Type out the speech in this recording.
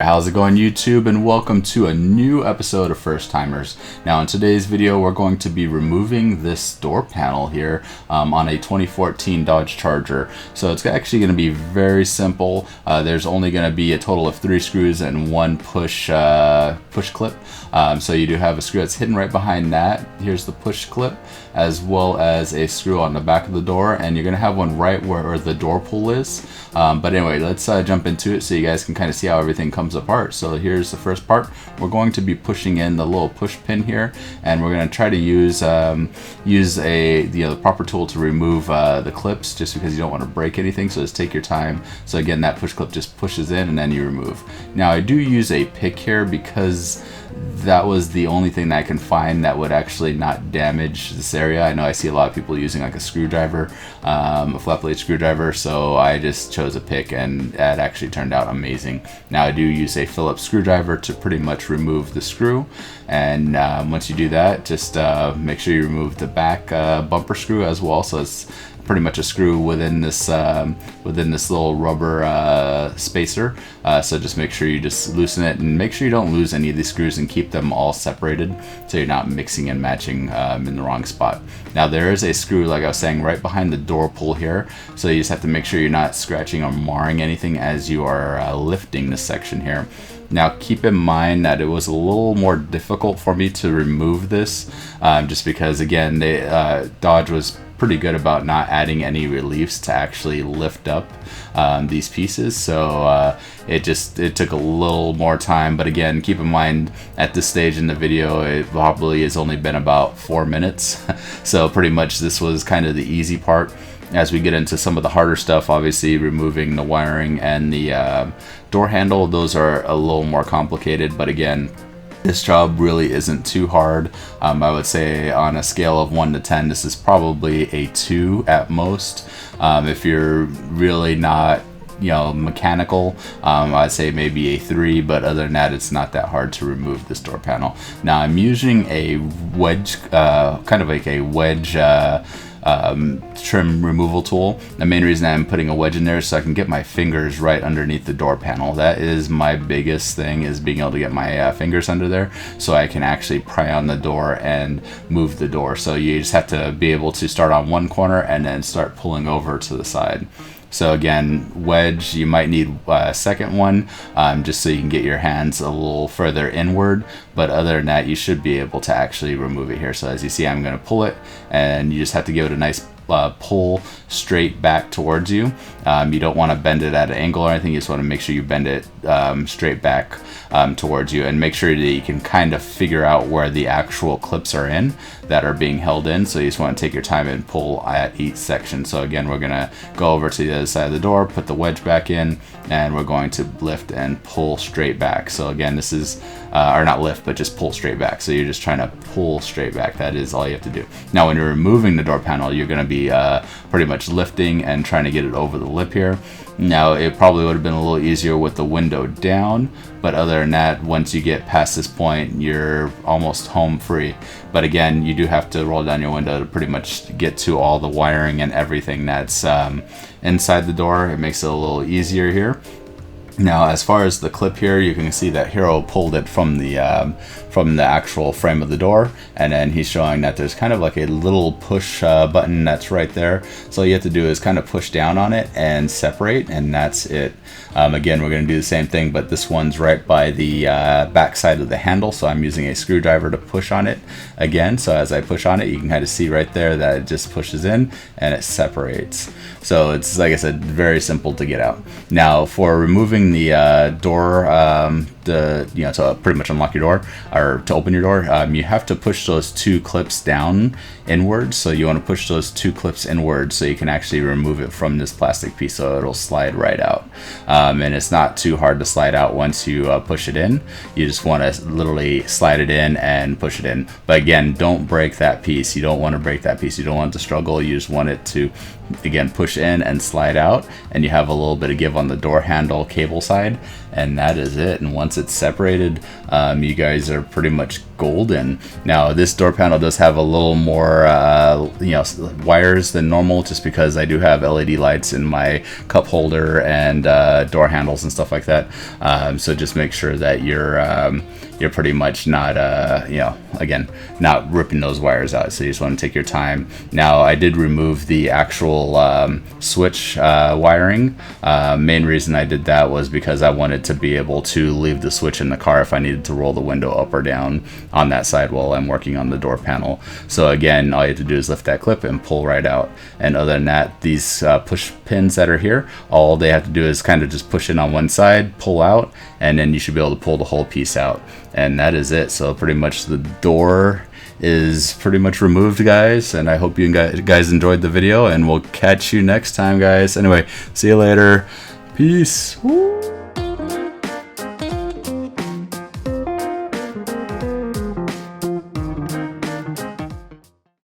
How's it going, YouTube, and welcome to a new episode of First Timers. Now in today's video we're going to be removing this door panel here on a 2014 Dodge Charger. So it's actually going to be very simple. There's only going to be a total of 3 screws and one push clip. So you do have a screw that's hidden right behind that. Here's the push clip, as well as a screw on the back of the door, and you're going to have one right where the door pull is. But anyway, let's jump into it so you guys can kind of see how everything comes apart. So here's the first part. We're going to be pushing in the little push pin here, and we're going to try to use the proper tool to remove the clips, just because you don't want to break anything. So just take your time. So again, that push clip just pushes in and then you remove. Now I do use a pick here because that was the only thing that I can find that would actually not damage this area. I know I see a lot of people using like a screwdriver, a flat blade screwdriver, so I just chose a pick and that actually turned out amazing. Now I do use a Phillips screwdriver to pretty much remove the screw, and once you do that, just make sure you remove the back bumper screw as well. So it's pretty much a screw within this little rubber spacer. So just make sure you just loosen it, and make sure you don't lose any of these screws and keep them all separated so you're not mixing and matching in the wrong spot. Now there is a screw, like I was saying, right behind the door pull here. So you just have to make sure you're not scratching or marring anything as you are lifting this section here. Now keep in mind that it was a little more difficult for me to remove this, just because again Dodge was pretty good about not adding any reliefs to actually lift up these pieces, so it took a little more time. But again, keep in mind at this stage in the video it probably has only been about 4 minutes so pretty much this was kind of the easy part. As we get into some of the harder stuff, obviously removing the wiring and the door handle, those are a little more complicated, but again, this job really isn't too hard. I would say on a scale of 1 to 10, this is probably a 2 at most. If you're really not mechanical, I'd say maybe a 3, but other than that, it's not that hard to remove this door panel. Now I'm using a wedge, kind of like a wedge trim removal tool. The main reason I'm putting a wedge in there is so I can get my fingers right underneath the door panel. That is my biggest thing, is being able to get my fingers under there so I can actually pry on the door and move the door. So you just have to be able to start on one corner and then start pulling over to the side. So again, wedge, you might need a second one, just so you can get your hands a little further inward, but other than that, you should be able to actually remove it here. So as you see, I'm going to pull it, and you just have to give it a nice pull straight back towards you. You don't want to bend it at an angle or anything. You just want to make sure you bend it straight back towards you, and make sure that you can kind of figure out where the actual clips are in that are being held in. So you just want to take your time and pull at each section. So again, we're going to go over to the other side of the door, put the wedge back in, and we're going to lift and pull straight back. So again, this is or not lift, but just pull straight back. So you're just trying to pull straight back. That is all you have to do. Now when you're removing the door panel, you're going to be pretty much lifting and trying to get it over the lip here. Now it probably would have been a little easier with the window down, but other than that, once you get past this point, you're almost home free. But again, you do have to roll down your window to pretty much get to all the wiring and everything that's inside the door. It makes it a little easier here. Now, as far as the clip here, you can see that Hiro pulled it from the actual frame of the door, and then he's showing that there's kind of like a little push button that's right there. So all you have to do is kind of push down on it and separate, and that's it. Again, we're going to do the same thing, but this one's right by the back side of the handle, so I'm using a screwdriver to push on it again. So as I push on it, you can kind of see right there that it just pushes in and it separates. So it's, like I said, very simple to get out. Now for removing the door, to pretty much unlock your door or to open your door, you have to push those 2 clips down inwards. So you want to push those 2 clips inwards so you can actually remove it from this plastic piece, so it'll slide right out. And it's not too hard to slide out once you push it in. You just want to literally slide it in and push it in. But again, don't break that piece. You don't want to break that piece. You don't want it to struggle. You just want it to, again, push in and slide out, and you have a little bit of give on the door handle cable side, and that is it. And once it's separated, you guys are pretty much golden. Now this door panel does have a little more wires than normal, just because I do have LED lights in my cup holder and door handles and stuff like that. So just make sure that you're pretty much not again, not ripping those wires out. So you just want to take your time. Now I did remove the actual switch wiring. Main reason I did that was because I wanted to be able to leave the switch in the car if I needed to roll the window up or down on that side while I'm working on the door panel. So again, all you have to do is lift that clip and pull right out. And other than that, these push pins that are here, all they have to do is kind of just push in on one side, pull out, and then you should be able to pull the whole piece out. And that is it. So pretty much the door is pretty much removed, guys, and I hope you guys enjoyed the video, and we'll catch you next time, guys. Anyway, see you later. Peace. Woo.